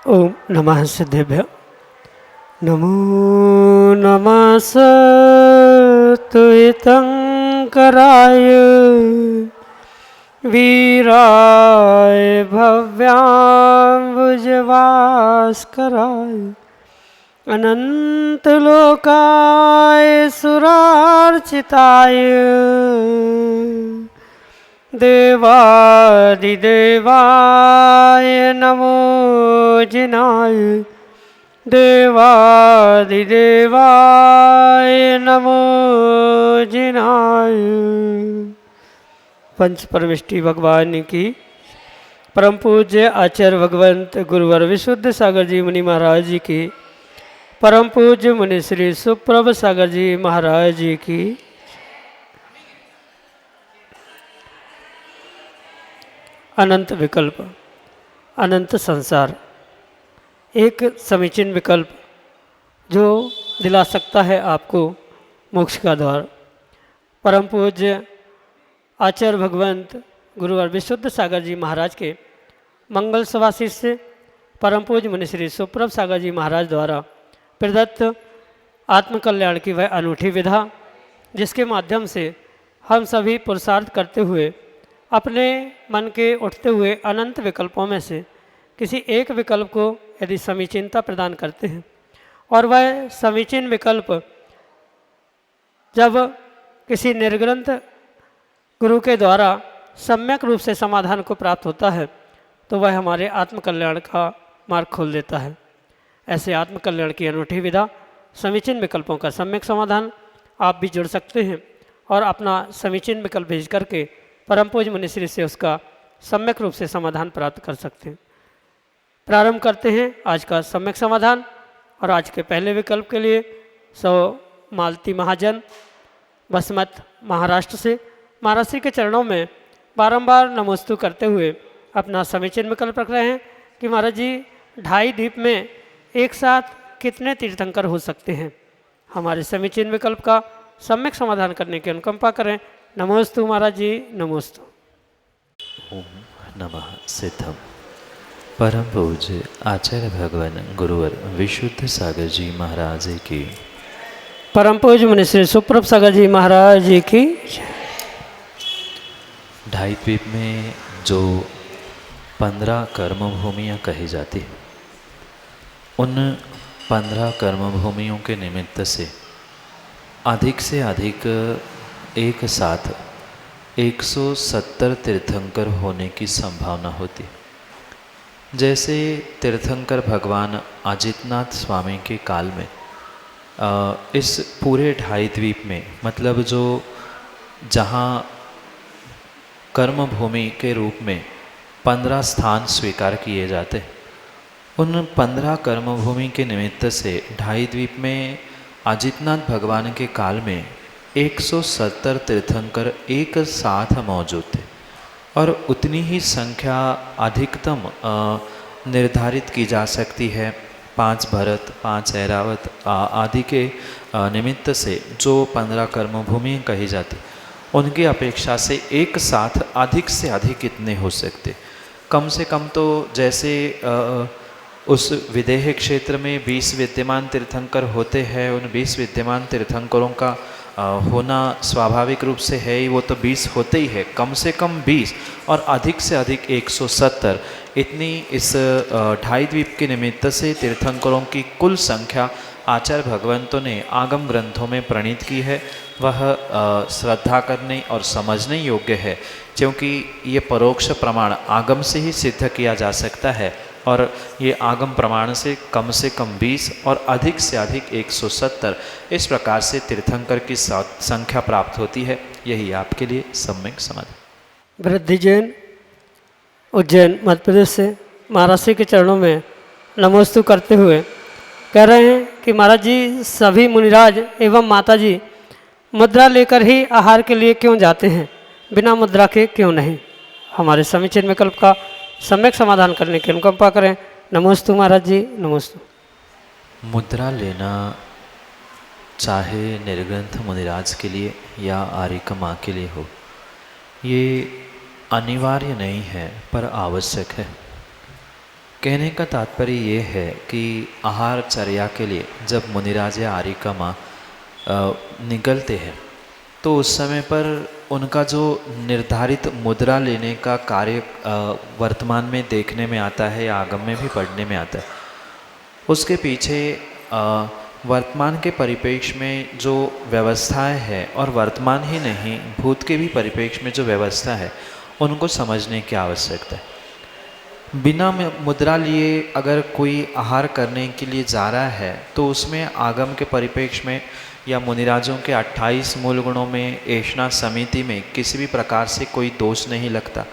ओम नमः सिद्धेभ्य। नमो नमः तीर्थंकराय वीराय भव्याम्बुजभास्कराय अनंतलोकाय सुरार्चिताय देवादिदेवाय नमो जिनाय देवादिदेवाय नमो जिनाय। पंच परमेष्टि भगवान की परम पूज्य आचार्य भगवंत गुरुवर विशुद्ध सागर जी मुनि महाराज जी की, परम पूज्य मुनि श्री सुप्रभ सागर जी महाराज जी की। अनंत विकल्प, अनंत संसार, एक समीचीन विकल्प जो दिला सकता है आपको मोक्ष का द्वार। परम पूज्य आचार्य भगवंत गुरुवर विशुद्ध सागर जी महाराज के मंगल सवाशीष से परम पूज्य मुनि श्री सुप्रभ सागर जी महाराज द्वारा प्रदत्त आत्मकल्याण की वह अनूठी विधा, जिसके माध्यम से हम सभी पुरुषार्थ करते हुए अपने मन के उठते हुए अनंत विकल्पों में से किसी एक विकल्प को यदि समीचीनता प्रदान करते हैं और वह समीचीन विकल्प जब किसी निर्ग्रंथ गुरु के द्वारा सम्यक रूप से समाधान को प्राप्त होता है तो वह हमारे आत्मकल्याण का मार्ग खोल देता है। ऐसे आत्मकल्याण की अनूठी विधा समीचीन विकल्पों का सम्यक समाधान आप भी जुड़ सकते हैं और अपना समीचीन विकल्प भेज करके परम पूज्य मुनिश्री से उसका सम्यक रूप से समाधान प्राप्त कर सकते हैं। प्रारंभ करते हैं आज का सम्यक समाधान। और आज के पहले विकल्प के लिए मालती महाजन बसमत महाराष्ट्र से महाराज श्री के चरणों में बारंबार नमोस्तु करते हुए अपना समीचीन विकल्प रख रहे हैं कि महाराज जी 2.5 द्वीप में एक साथ कितने तीर्थंकर हो सकते हैं। हमारे समीचीन विकल्प का सम्यक समाधान करने की अनुकंपा करें। नमोस्तु महाराज जी, नमोस्तु। ओम नमः सिद्धम। परम पूज्य आचार्य भगवान गुरुवर विशुद्ध सागर जी महाराज की, परम पूज्य मुनि श्री सुप्रभ सागर जी महाराज जी की। 2.5 द्वीप में जो 15 कर्म भूमियाँ कही जाती हैं, उन 15 कर्म भूमियों के निमित्त से अधिक एक साथ 170 तीर्थंकर होने की संभावना होती है। जैसे तीर्थंकर भगवान अजितनाथ स्वामी के काल में इस पूरे 2.5 द्वीप में, मतलब जो जहाँ कर्म भूमि के रूप में 15 स्थान स्वीकार किए जाते हैं, उन 15 कर्म भूमि के निमित्त से 2.5 द्वीप में अजितनाथ भगवान के काल में 170 तीर्थंकर एक साथ मौजूद थे और उतनी ही संख्या अधिकतम निर्धारित की जा सकती है 5 भरत, 5 ऐरावत आदि के निमित्त से जो 15 कर्मभूमि कही जाती, उनकी अपेक्षा से एक साथ अधिक से अधिक कितने हो सकते। कम से कम तो जैसे उस विदेह क्षेत्र में 20 विद्यमान तीर्थंकर होते हैं, उन 20 विद्यमान तीर्थंकरों का होना स्वाभाविक रूप से है ही, वो तो 20 होते ही है, कम से कम 20 और अधिक से अधिक 170, इतनी इस 2.5 द्वीप के निमित्त से तीर्थंकरों की कुल संख्या आचार्य भगवंतों ने आगम ग्रंथों में प्रणीत की है। वह श्रद्धा करने और समझने योग्य है, क्योंकि ये परोक्ष प्रमाण आगम से ही सिद्ध किया जा सकता है। और ये आगम प्रमाण से कम 20 और अधिक से अधिक 170 इस प्रकार से तीर्थंकर की संख्या प्राप्त होती है। यही आपके लिए सम्यक समाधि। वृद्धि जैन उज्जैन मध्य प्रदेश से महाराज श्री के चरणों में नमोस्तु करते हुए कह रहे हैं कि महाराज जी सभी मुनिराज एवं माता जी मुद्रा लेकर ही आहार के लिए क्यों जाते हैं, बिना मुद्रा के क्यों नहीं। हमारे समीचीन विकल्प का सम्यक समाधान करने की अनुकंपा करें। नमोस्तु महाराज जी, नमोस्तु। मुद्रा लेना चाहे निर्ग्रंथ मुनिराज के लिए या आर्यिका माँ के लिए हो, ये अनिवार्य नहीं है पर आवश्यक है। कहने का तात्पर्य ये है कि आहार चर्या के लिए जब मुनिराज या आर्यिका माँ निकलते हैं तो उस समय पर उनका जो निर्धारित मुद्रा लेने का कार्य वर्तमान में देखने में आता है या आगम में भी पढ़ने में आता है। उसके पीछे वर्तमान के परिप्रेक्ष्य में जो व्यवस्थाएं हैं और वर्तमान ही नहीं भूत के भी परिप्रेक्ष्य में जो व्यवस्था है उनको समझने की आवश्यकता है। बिना मुद्रा लिए अगर कोई आहार करने के लिए जा रहा है तो उसमें आगम के परिप्रेक्ष्य में या मुनिराजों के 28 मूल गुणों में ऐष्णा समिति में किसी भी प्रकार से कोई दोष नहीं लगता।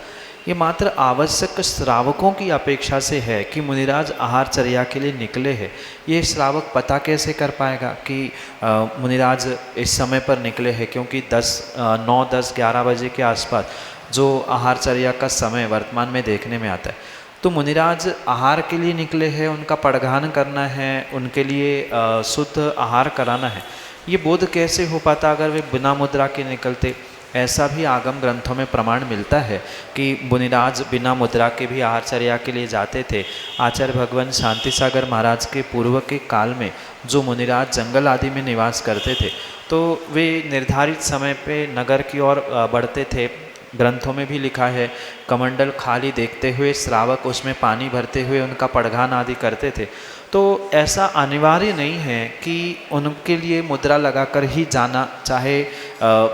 ये मात्र आवश्यक श्रावकों की अपेक्षा से है कि मुनिराज आहार चर्या के लिए निकले हैं। ये श्रावक पता कैसे कर पाएगा कि मुनिराज इस समय पर निकले हैं, क्योंकि 9, 10, 11 बजे के आसपास जो आहार चर्या का समय वर्तमान में देखने में आता है। तो मुनिराज आहार के लिए निकले हैं, उनका पड़घान करना है, उनके लिए शुद्ध आहार कराना है। ये बोध कैसे हो पाता अगर वे बिना मुद्रा के निकलते। ऐसा भी आगम ग्रंथों में प्रमाण मिलता है कि मुनिराज बिना मुद्रा के भी आहारचर्या के लिए जाते थे। आचार्य भगवान शांति सागर महाराज के पूर्व के काल में जो मुनिराज जंगल आदि में निवास करते थे तो वे निर्धारित समय पे नगर की ओर बढ़ते थे। ग्रंथों में भी लिखा है, कमंडल खाली देखते हुए श्रावक उसमें पानी भरते हुए उनका पड़घान आदि करते थे। तो ऐसा अनिवार्य नहीं है कि उनके लिए मुद्रा लगाकर ही जाना, चाहे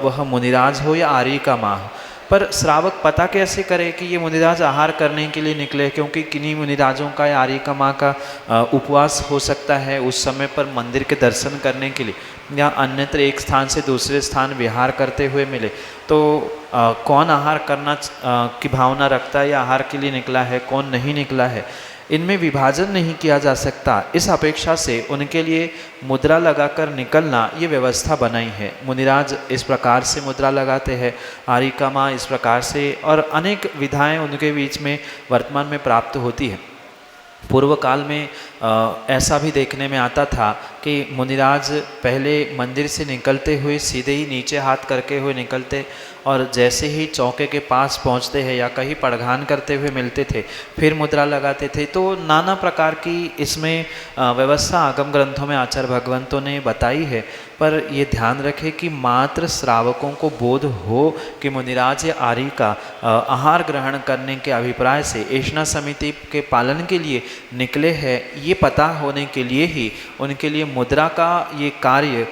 वह मुनिराज हो या आर्यिका माँ हो। पर श्रावक पता कैसे करे कि ये मुनिराज आहार करने के लिए निकले, क्योंकि किन्हीं मुनिराजों का या आर्यिका माँ का उपवास हो सकता है उस समय पर मंदिर के दर्शन करने के लिए, या अन्यत्र एक स्थान से दूसरे स्थान विहार करते हुए मिले। तो कौन आहार करना की भावना रखता है या आहार के लिए निकला है, कौन नहीं निकला है, इनमें विभाजन नहीं किया जा सकता। इस अपेक्षा से उनके लिए मुद्रा लगाकर निकलना ये व्यवस्था बनाई है। मुनिराज इस प्रकार से मुद्रा लगाते हैं, आर्यिका माँ इस प्रकार से, और अनेक विधाएं उनके बीच में वर्तमान में प्राप्त होती है। पूर्व काल में ऐसा भी देखने में आता था कि मुनिराज पहले मंदिर से निकलते हुए सीधे ही नीचे हाथ करके हुए निकलते, और जैसे ही चौके के पास पहुंचते हैं या कहीं पड़घान करते हुए मिलते थे फिर मुद्रा लगाते थे। तो नाना प्रकार की इसमें व्यवस्था आगम ग्रंथों में आचार्य भगवंतों ने बताई है। पर ये ध्यान रखें कि मात्र श्रावकों को बोध हो कि मुनिराज या आर्यिका आहार ग्रहण करने के अभिप्राय से ऐष्णा समिति के पालन के लिए निकले हैं, ये पता होने के लिए ही उनके लिए मुद्रा का ये कार्य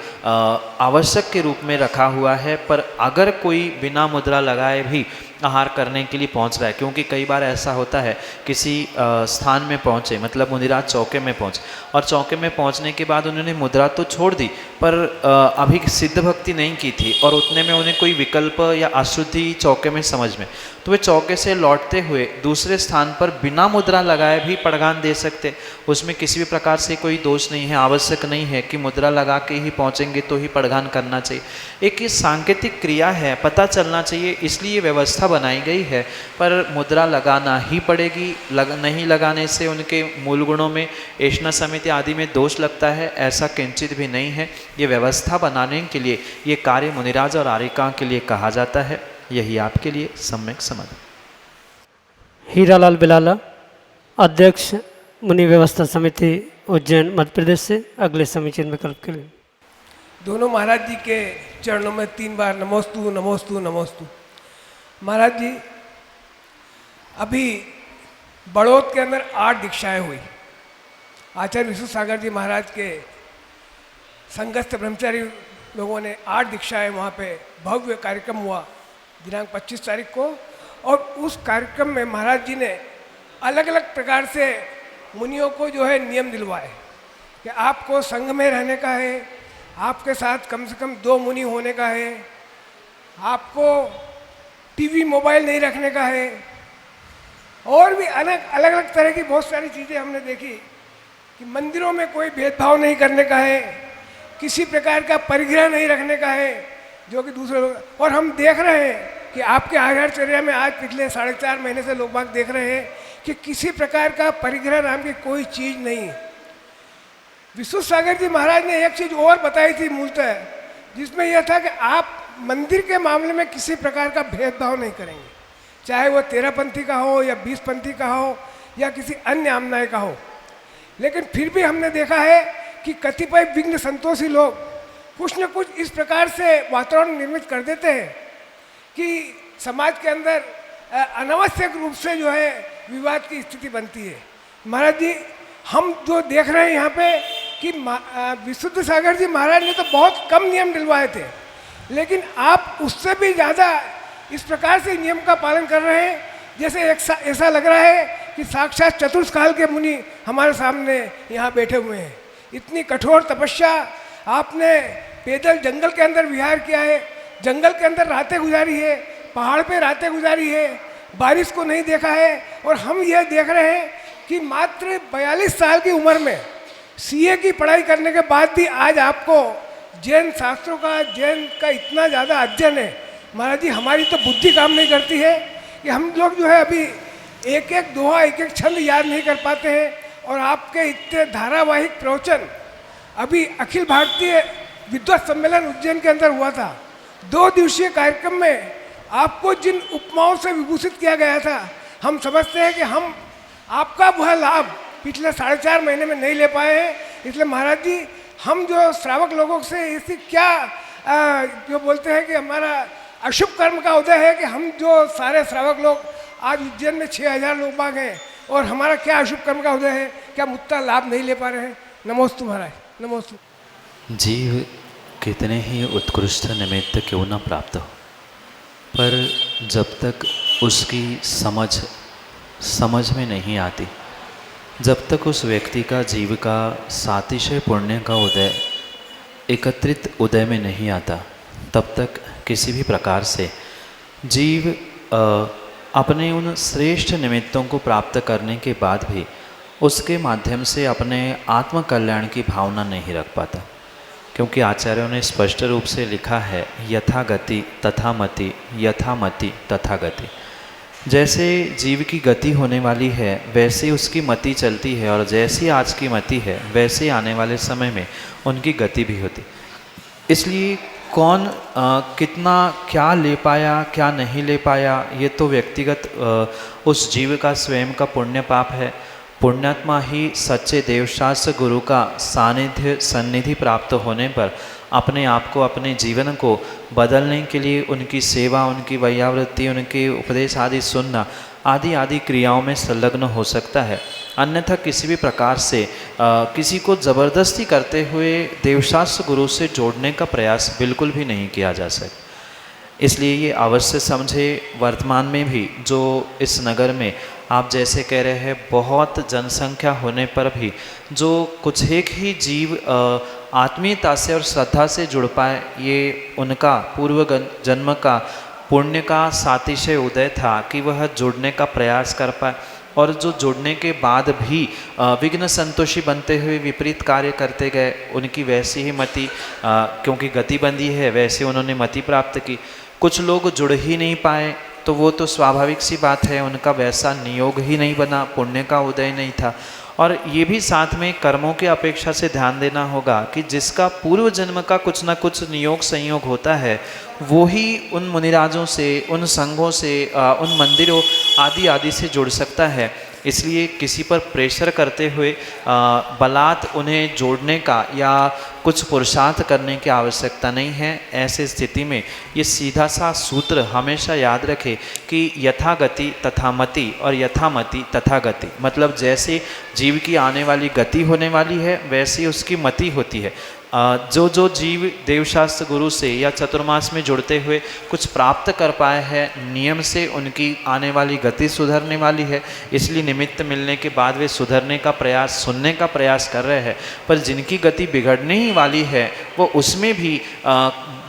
आवश्यक के रूप में रखा हुआ है। पर अगर कोई बिना मुद्रा लगाए भी आहार करने के लिए पहुंच रहा है, क्योंकि कई बार ऐसा होता है किसी स्थान में पहुंचे, मतलब मुनिराज चौके में पहुंचे और चौके में पहुंचने के बाद उन्होंने मुद्रा तो छोड़ दी पर अभी सिद्ध भक्ति नहीं की थी, और उतने में उन्हें कोई विकल्प या अशुद्धि चौके में समझ में, तो वे चौके से लौटते हुए दूसरे स्थान पर बिना मुद्रा लगाए भी पड़घान दे सकते। उसमें किसी भी प्रकार से कोई दोष नहीं है। आवश्यक नहीं है कि मुद्रा लगा के ही पहुंचेंगे तो ही पड़घान करना चाहिए। एक ये सांकेतिक क्रिया है, पता चलना चाहिए, इसलिए व्यवस्था बनाई गई है। पर मुद्रा लगाना ही पड़ेगी, नहीं लगाने से उनके मूल गुणों में ऐष्णा समिति आदि में दोष लगता है, ऐसा किंचित भी नहीं है। ये व्यवस्था बनाने के लिए ये कार्य मुनिराज और आर्यिका के लिए कहा जाता है। यही आपके लिए सम्यक समाधि। हीरालाल बिलाला, अध्यक्ष मुनि व्यवस्था समिति उज्जैन मध्य प्रदेश से, अगले समीचीन विकल्प के लिए। दोनों महाराज जी के चरणों में 3 बार नमोस्तु नमोस्तु नमोस्तु। महाराज जी, अभी बड़ौद के अंदर 8 दीक्षाएं हुई। आचार्य विष्णु सागर जी महाराज के संगस्थ ब्रह्मचारी लोगों ने 8 दीक्षाएं वहाँ पे भव्य कार्यक्रम हुआ दिनांक 25 तारीख को, और उस कार्यक्रम में महाराज जी ने अलग अलग प्रकार से मुनियों को जो है नियम दिलवाए कि आपको संघ में रहने का है, आपके साथ कम से कम 2 मुनि होने का है, आपको टीवी मोबाइल नहीं रखने का है, और भी अलग अलग तरह की बहुत सारी चीज़ें हमने देखी कि मंदिरों में कोई भेदभाव नहीं करने का है, किसी प्रकार का परिग्रह नहीं रखने का है, जो कि दूसरे लोग। और हम देख रहे हैं कि आपके आहारचर्या में आज पिछले 4.5 महीने से लोग बाग देख रहे हैं कि किसी प्रकार का परिग्रह नाम की कोई चीज़ नहीं। विश्व सागर जी महाराज ने एक चीज़ और बताई थी मूलतः, जिसमें यह था कि आप मंदिर के मामले में किसी प्रकार का भेदभाव नहीं करेंगे, चाहे वो 13पंथी का हो या 20पंथी का हो या किसी अन्य आमनाय का हो। लेकिन फिर भी हमने देखा है कि कतिपय विघ्न संतोषी लोग कुछ न कुछ इस प्रकार से वातावरण निर्मित कर देते हैं कि समाज के अंदर अनावश्यक रूप से जो है विवाद की स्थिति बनती है। महाराज जी, हम जो देख रहे हैं यहाँ पे कि विशुद्ध सागर जी महाराज ने तो बहुत कम नियम दिलवाए थे, लेकिन आप उससे भी ज़्यादा इस प्रकार से नियम का पालन कर रहे हैं जैसे ऐसा लग रहा है कि साक्षात चतुर्थ काल के मुनि हमारे सामने यहाँ बैठे हुए हैं। इतनी कठोर तपस्या आपने पैदल जंगल के अंदर विहार किया है, जंगल के अंदर रातें गुजारी है, पहाड़ पे रातें गुजारी है, बारिश को नहीं देखा है। और हम यह देख रहे हैं कि मात्र 42 साल की उम्र में सीए की पढ़ाई करने के बाद भी आज आपको जैन शास्त्रों का, जैन का इतना ज़्यादा अध्ययन है। महाराज जी, हमारी तो बुद्धि काम नहीं करती है कि हम लोग जो है अभी एक एक दोहा, एक एक छंद याद नहीं कर पाते हैं। और आपके इतने धारावाहिक प्रवचन, अभी अखिल भारतीय विद्वत सम्मेलन उज्जैन के अंदर हुआ था, 2 दिवसीय कार्यक्रम में आपको जिन उपमाओं से विभूषित किया गया था, हम समझते हैं कि हम आपका वह लाभ पिछले 4.5 महीने में नहीं ले पाए हैं। इसलिए महाराज जी, हम जो श्रावक लोगों से इसी क्या जो बोलते हैं कि हमारा अशुभ कर्म का उदय है कि हम जो सारे श्रावक लोग आज उज्जैन में 6000 लोग बाग हैं, और हमारा क्या अशुभ कर्म का उदय है, क्या मुत्ता लाभ नहीं ले पा रहे हैं। नमोस्तु महाराज, नमोस्तु। जीव कितने ही उत्कृष्ट निमित्त क्यों न प्राप्त हो, पर जब तक उसकी समझ में नहीं आती, जब तक उस व्यक्ति का, जीव का सातिशय पुण्य का उदय एकत्रित उदय में नहीं आता, तब तक किसी भी प्रकार से जीव अपने उन श्रेष्ठ निमित्तों को प्राप्त करने के बाद भी उसके माध्यम से अपने आत्म कल्याण की भावना नहीं रख पाता। क्योंकि आचार्यों ने स्पष्ट रूप से लिखा है, यथा गति तथा मति, यथा मति तथा गति। जैसे जीव की गति होने वाली है वैसे उसकी मति चलती है, और जैसी आज की मति है वैसे आने वाले समय में उनकी गति भी होती। इसलिए कौन कितना क्या ले पाया, क्या नहीं ले पाया, ये तो व्यक्तिगत उस जीव का स्वयं का पुण्य पाप है। पुण्यात्मा ही सच्चे देवशास्त्र गुरु का सन्निधि प्राप्त होने पर अपने आप को, अपने जीवन को बदलने के लिए उनकी सेवा, उनकी वैयावृत्ति, उनके उपदेश आदि सुनना आदि क्रियाओं में संलग्न हो सकता है। अन्यथा किसी भी प्रकार से किसी को ज़बरदस्ती करते हुए देवशास्त्र गुरु से जोड़ने का प्रयास बिल्कुल भी नहीं किया जा सकता। इसलिए ये अवश्य समझे, वर्तमान में भी जो इस नगर में आप जैसे कह रहे हैं बहुत जनसंख्या होने पर भी जो कुछ एक ही जीव आत्मीयता से और श्रद्धा से जुड़ पाए, ये उनका पूर्व जन्म का पुण्य का सातिशय उदय था कि वह जुड़ने का प्रयास कर पाए। और जो जुड़ने के बाद भी विघ्न संतोषी बनते हुए विपरीत कार्य करते गए, उनकी वैसी ही मति, क्योंकि गति बंदी है वैसे उन्होंने मति प्राप्त की। कुछ लोग जुड़ ही नहीं पाए, तो वो तो स्वाभाविक सी बात है, उनका वैसा नियोग ही नहीं बना, पुण्य का उदय नहीं था। और ये भी साथ में कर्मों की अपेक्षा से ध्यान देना होगा कि जिसका पूर्व जन्म का कुछ ना कुछ नियोग संयोग होता है, वो ही उन मुनिराजों से, उन संघों से, उन मंदिरों आदि से जुड़ सकता है। इसलिए किसी पर प्रेशर करते हुए बलात् उन्हें जोड़ने का या कुछ पुरुषार्थ करने की आवश्यकता नहीं है। ऐसे स्थिति में ये सीधा सा सूत्र हमेशा याद रखें कि यथा गति तथा मति और यथा मति तथा गति, मतलब जैसे जीव की आने वाली गति होने वाली है वैसी उसकी मति होती है। जो जो जीव देवशास्त्र गुरु से या चतुर्मास में जुड़ते हुए कुछ प्राप्त कर पाए हैं, नियम से उनकी आने वाली गति सुधरने वाली है, इसलिए निमित्त मिलने के बाद वे सुधरने का प्रयास, सुनने का प्रयास कर रहे हैं। पर जिनकी गति बिगड़ने ही वाली है वो उसमें भी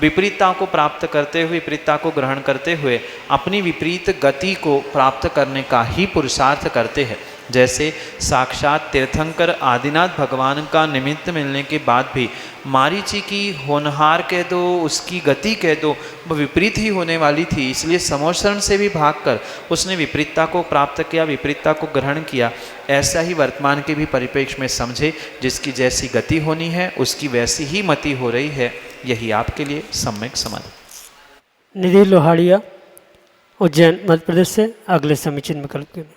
विपरीतता को प्राप्त करते हुए, विपरीतता को ग्रहण करते हुए अपनी विपरीत गति को प्राप्त करने का ही पुरुषार्थ करते हैं। जैसे साक्षात तीर्थंकर आदिनाथ भगवान का निमित्त मिलने के बाद भी मारीची की होनहार कह दो, उसकी गति कह दो, वह विपरीत ही होने वाली थी, इसलिए समोशरण से भी भागकर उसने विपरीतता को प्राप्त किया, विपरीतता को ग्रहण किया। ऐसा ही वर्तमान के भी परिप्रेक्ष्य में समझे, जिसकी जैसी गति होनी है उसकी वैसी ही मति हो रही है। यही आपके लिए सम्यक समाधि। निधि लोहाड़िया, उज्जैन, मध्य प्रदेश से अगले समीचीन विकल्प के लिए।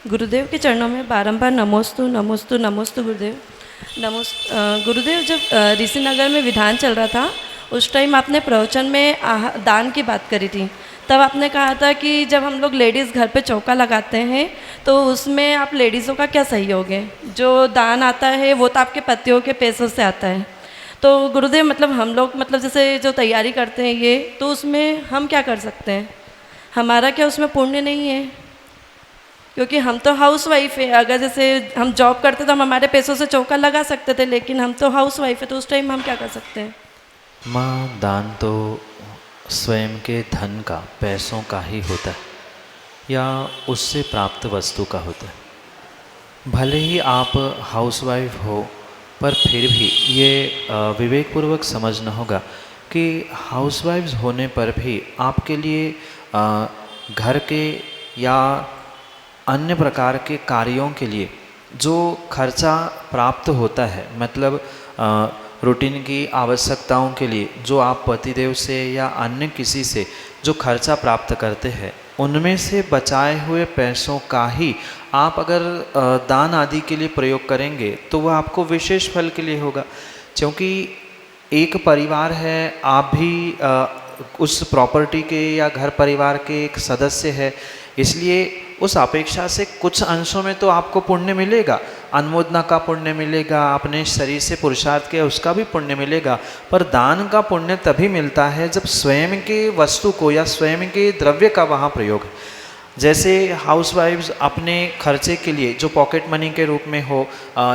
गुरुदेव के चरणों में बारंबार नमोस्तु नमोस्तु नमोस्तु गुरुदेव। गुरुदेव, जब ऋषिनगर में विधान चल रहा था उस टाइम आपने प्रवचन में दान की बात करी थी। तब आपने कहा था कि जब हम लोग लेडीज़ घर पे चौका लगाते हैं तो उसमें आप लेडीज़ों का क्या सहयोग है? जो दान आता है वो तो आपके पतियों के पैसों से आता है। तो गुरुदेव, मतलब हम लोग जैसे जो तैयारी करते हैं ये, तो उसमें हम क्या कर सकते हैं? हमारा क्या उसमें पुण्य नहीं है? क्योंकि हम तो हाउस वाइफ है। अगर जैसे हम जॉब करते तो हम हमारे पैसों से चौका लगा सकते थे, लेकिन हम तो हाउस वाइफ है, तो उस टाइम हम क्या कर सकते हैं? माँ, दान तो स्वयं के धन का, पैसों का ही होता है या उससे प्राप्त वस्तु का होता है। भले ही आप हाउस वाइफ हो, पर फिर भी ये विवेकपूर्वक समझना होगा कि हाउस वाइफ्स होने पर भी आपके लिए घर के या अन्य प्रकार के कार्यों के लिए जो खर्चा प्राप्त होता है, मतलब रूटीन की आवश्यकताओं के लिए जो आप पतिदेव से या अन्य किसी से जो खर्चा प्राप्त करते हैं, उनमें से बचाए हुए पैसों का ही आप अगर दान आदि के लिए प्रयोग करेंगे तो वह आपको विशेष फल के लिए होगा। क्योंकि एक परिवार है, आप भी उस प्रॉपर्टी के या घर परिवार के एक सदस्य है, इसलिए उस अपेक्षा से कुछ अंशों में तो आपको पुण्य मिलेगा, अनुमोदना का पुण्य मिलेगा, अपने शरीर से पुरुषार्थ किया उसका भी पुण्य मिलेगा। पर दान का पुण्य तभी मिलता है जब स्वयं के वस्तु को या स्वयं के द्रव्य का वहाँ प्रयोग है। जैसे हाउसवाइफ्स अपने खर्चे के लिए जो पॉकेट मनी के रूप में हो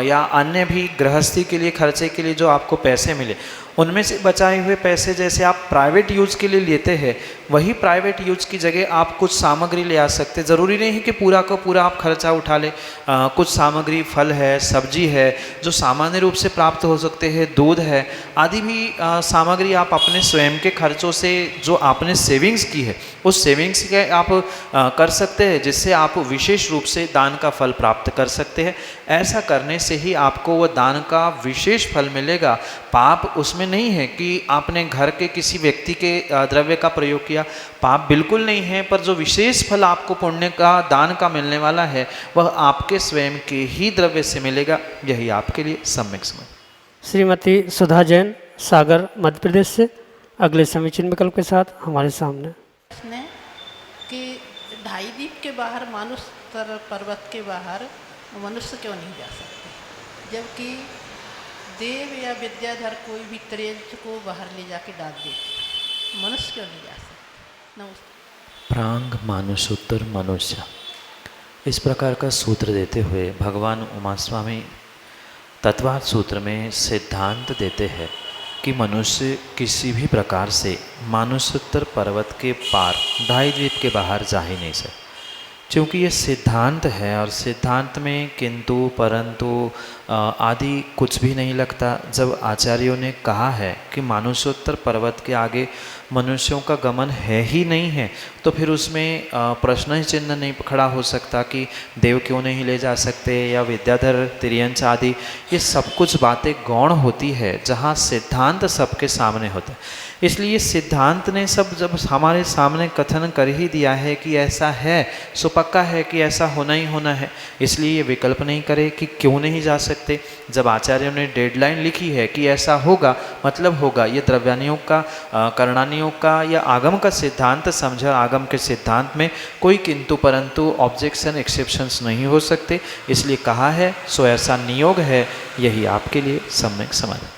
या अन्य भी गृहस्थी के लिए खर्चे के लिए जो आपको पैसे मिले, उनमें से बचाए हुए पैसे जैसे आप प्राइवेट यूज़ के लिए लेते हैं, वही प्राइवेट यूज़ की जगह आप कुछ सामग्री ले आ सकते। ज़रूरी नहीं है कि पूरा का पूरा आप खर्चा उठा लें। कुछ सामग्री, फल है, सब्जी है, जो सामान्य रूप से प्राप्त हो सकते हैं, दूध है आदि भी सामग्री आप अपने स्वयं के खर्चों से जो आपने सेविंग्स की है उस सेविंग्स के आप कर सकते हैं, जिससे आप विशेष रूप से दान का फल प्राप्त कर सकते हैं। ऐसा करने से ही आपको वह दान का विशेष फल मिलेगा। पाप उसमें नहीं है कि आपने घर के किसी व्यक्ति के द्रव्य का प्रयोग किया, पाप बिल्कुल नहीं है। पर जो विशेष फल आपको पुण्य का, दान का मिलने वाला है, वह आपके स्वयं के ही द्रव्य से मिलेगा। यही आपके लिए सम्यक समझ। श्रीमती सुधा जैन, सागर, मध्य प्रदेश से अगले समीचीन विकल्प के साथ हमारे सामने। ने कि ढाई द्वीप के बाहर, मानुष पर्वत के बाहर मनुष्य क्यों नहीं जा सकते, जबकि देव या विद्याधर कोई भी त्रेज को बाहर ले जाके डाल दे, मनुष्य क्यों नहीं जा सकते? नमस्ते। प्रांग मानुषोत्तर मनुष्य, इस प्रकार का सूत्र देते हुए भगवान उमा स्वामी तत्वार्थ सूत्र में सिद्धांत देते हैं कि मनुष्य किसी भी प्रकार से मानुषोत्तर पर्वत के पार, ढाई द्वीप के बाहर जा ही नहीं सकता। क्योंकि ये सिद्धांत है और सिद्धांत में किंतु परंतु आदि कुछ भी नहीं लगता। जब आचार्यों ने कहा है कि मानुषोत्तर पर्वत के आगे मनुष्यों का गमन है ही नहीं है, तो फिर उसमें प्रश्न ही चिन्ह नहीं खड़ा हो सकता कि देव क्यों नहीं ले जा सकते या विद्याधर, तिर्यंच आदि। ये सब कुछ बातें गौण होती है जहाँ सिद्धांत सबके सामने होता है। इसलिए सिद्धांत ने सब जब हमारे सामने कथन कर ही दिया है कि ऐसा है, सो पक्का है कि ऐसा होना ही होना है। इसलिए ये विकल्प नहीं करे कि क्यों नहीं जा सकते। जब आचार्यों ने डेडलाइन लिखी है कि ऐसा होगा, मतलब होगा। ये द्रव्यानियोग का, करणानियोग नियोग का या आगम का सिद्धांत समझा। आगम के सिद्धांत में कोई किंतु परंतु ऑब्जेक्शन एक्सेप्शंस नहीं हो सकते, इसलिए कहा है सो ऐसा नियोग है, यही आपके लिए सम्यक समाधान।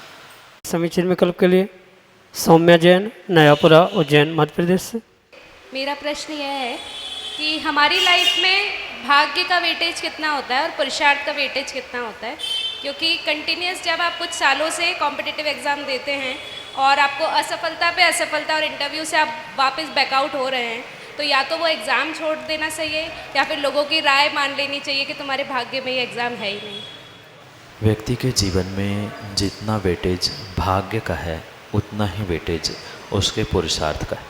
समीचीन विकल्प के लिए सौम्या जैन, नयापुरा, उज्जैन, मध्य प्रदेश से। मेरा प्रश्न यह है कि हमारी लाइफ में भाग्य का वेटेज कितना होता है और पुरुषार्थ का वेटेज कितना होता है, क्योंकि कंटिन्यूस जब आप कुछ सालों से कॉम्पिटिटिव एग्ज़ाम देते हैं और आपको असफलता पे असफलता और इंटरव्यू से आप वापस बैकआउट हो रहे हैं, तो या तो वो एग्ज़ाम छोड़ देना चाहिए या फिर लोगों की राय मान लेनी चाहिए कि तुम्हारे भाग्य में ये एग्ज़ाम है ही नहीं। व्यक्ति के जीवन में जितना वेटेज भाग्य का है उतना ही वेटेज उसके पुरुषार्थ का है,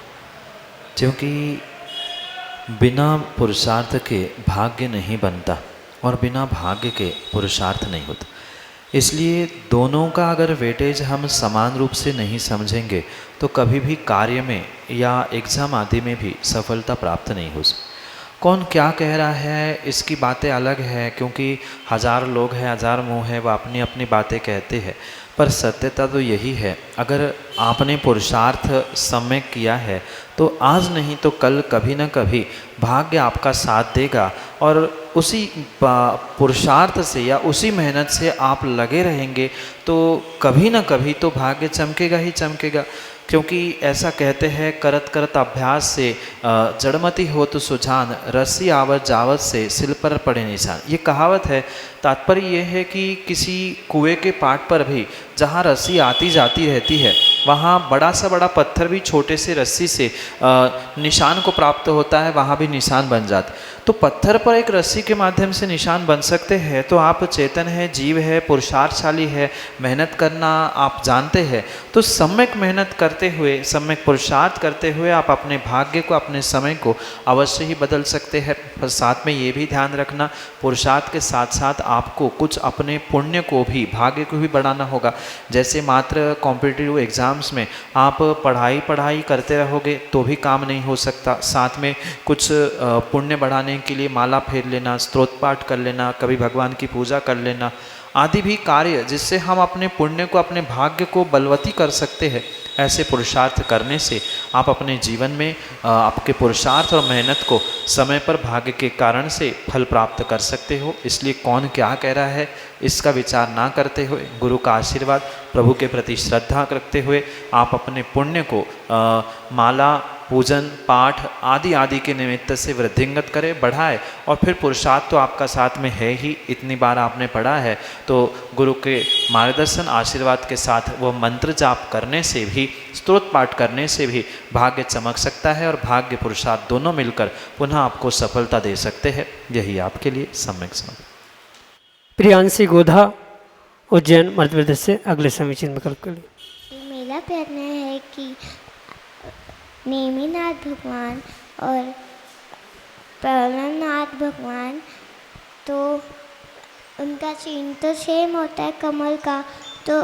क्योंकि बिना पुरुषार्थ के भाग्य नहीं बनता और बिना भाग्य के पुरुषार्थ नहीं होता। इसलिए दोनों का अगर वेटेज हम समान रूप से नहीं समझेंगे तो कभी भी कार्य में या एग्ज़ाम आदि में भी सफलता प्राप्त नहीं हो सकती। कौन क्या कह रहा है इसकी बातें अलग है, क्योंकि हज़ार लोग हैं, हज़ार मुँह हैं, वह अपनी अपनी बातें कहते हैं, पर सत्यता तो यही है अगर आपने पुरुषार्थ समय किया है तो आज नहीं तो कल कभी न कभी भाग्य आपका साथ देगा और उसी पुरुषार्थ से या उसी मेहनत से आप लगे रहेंगे तो कभी न कभी तो भाग्य चमकेगा ही चमकेगा। क्योंकि ऐसा कहते हैं करत करत अभ्यास से जड़मति हो तो सुजान, रस्सी आवत जावत से सिल पर पड़े निशान। ये कहावत है। तात्पर्य ये है कि किसी कुएं के पाट पर भी जहाँ रस्सी आती जाती रहती है वहाँ बड़ा सा बड़ा पत्थर भी छोटे से रस्सी से निशान को प्राप्त होता है, वहाँ भी निशान बन जाता। तो पत्थर पर एक रस्सी के माध्यम से निशान बन सकते हैं। तो आप चेतन है, जीव है, पुरुषार्थशाली है, मेहनत करना आप जानते हैं, तो सम्यक मेहनत करते हुए, सम्यक पुरुषार्थ करते हुए आप अपने भाग्य को, अपने समय को अवश्य ही बदल सकते हैं। पर साथ में ये भी ध्यान रखना, पुरुषार्थ के साथ साथ आपको कुछ अपने पुण्य को भी, भाग्य को भी बढ़ाना होगा। जैसे मात्र कॉम्पिटिटिव एग्ज़ाम्स में आप पढ़ाई करते रहोगे तो भी काम नहीं हो सकता। साथ में कुछ पुण्य बढ़ाने के लिए माला फेर लेना, स्तोत्र पाठ कर लेना, कभी भगवान की पूजा कर लेना आदि भी कार्य जिससे हम अपने पुण्य को, अपने भाग्य को बलवती कर सकते हैं। ऐसे पुरुषार्थ करने से आप अपने जीवन में आपके पुरुषार्थ और मेहनत को समय पर भाग्य के कारण से फल प्राप्त कर सकते हो। इसलिए कौन क्या कह रहा है इसका विचार ना करते हुए, गुरु का आशीर्वाद, प्रभु के प्रति श्रद्धा रखते हुए आप अपने पुण्य को माला, पूजन, पाठ आदि आदि के निमित्त से वृद्धिंगत करे, बढ़ाए। और फिर पुरुषार्थ तो आपका साथ में है ही, इतनी बार आपने पढ़ा है तो गुरु के मार्गदर्शन आशीर्वाद के साथ वह मंत्र जाप करने से भी, स्तोत्र पाठ करने से भी भाग्य चमक सकता है और भाग्य पुरुषार्थ दोनों मिलकर पुनः आपको सफलता दे सकते हैं। यही आपके लिए सम्यक समाधान। प्रियांशी गोधा, उज्जैन, मध्य प्रदेश से अगले समीचीन विकल्प के लिए। मेरा प्रश्न है कि नेमिनाथ भगवान और प्रबलनाथ भगवान, तो उनका चिन्ह तो सेम होता है कमल का, तो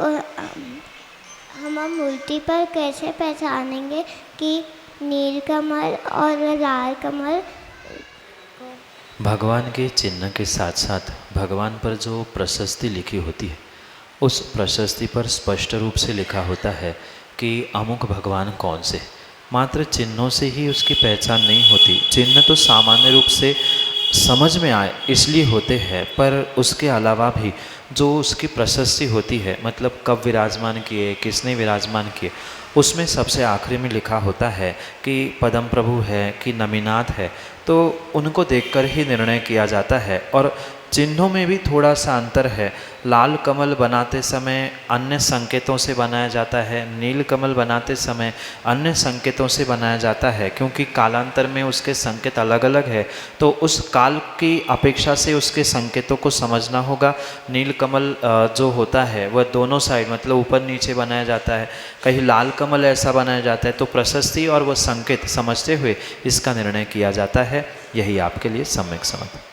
हम मूर्ति पर कैसे पहचानेंगे कि नील कमल और लाल कमल? भगवान के चिन्ह के साथ साथ भगवान पर जो प्रशस्ति लिखी होती है उस प्रशस्ति पर स्पष्ट रूप से लिखा होता है कि अमुक भगवान कौन से। मात्र चिन्हों से ही उसकी पहचान नहीं होती। चिन्ह तो सामान्य रूप से समझ में आए इसलिए होते हैं, पर उसके अलावा भी जो उसकी प्रशस्ति होती है, मतलब कब विराजमान किए, किसने विराजमान किए, उसमें सबसे आखिरी में लिखा होता है कि पदम प्रभु है कि नमिनाथ है। तो उनको देखकर ही निर्णय किया जाता है। और चिन्हों में भी थोड़ा सा अंतर है। लाल कमल बनाते समय अन्य संकेतों से बनाया जाता है, नील कमल बनाते समय अन्य संकेतों से बनाया जाता है, क्योंकि कालांतर में उसके संकेत अलग अलग है। तो उस काल की अपेक्षा से उसके संकेतों को समझना होगा। नील कमल जो होता है वह दोनों साइड, मतलब ऊपर नीचे बनाया जाता है। कहीं लाल कमल ऐसा बनाया जाता है। तो प्रशस्ति और वह संकेत समझते हुए इसका निर्णय किया जाता है। यही आपके लिए सम्यक समाधान।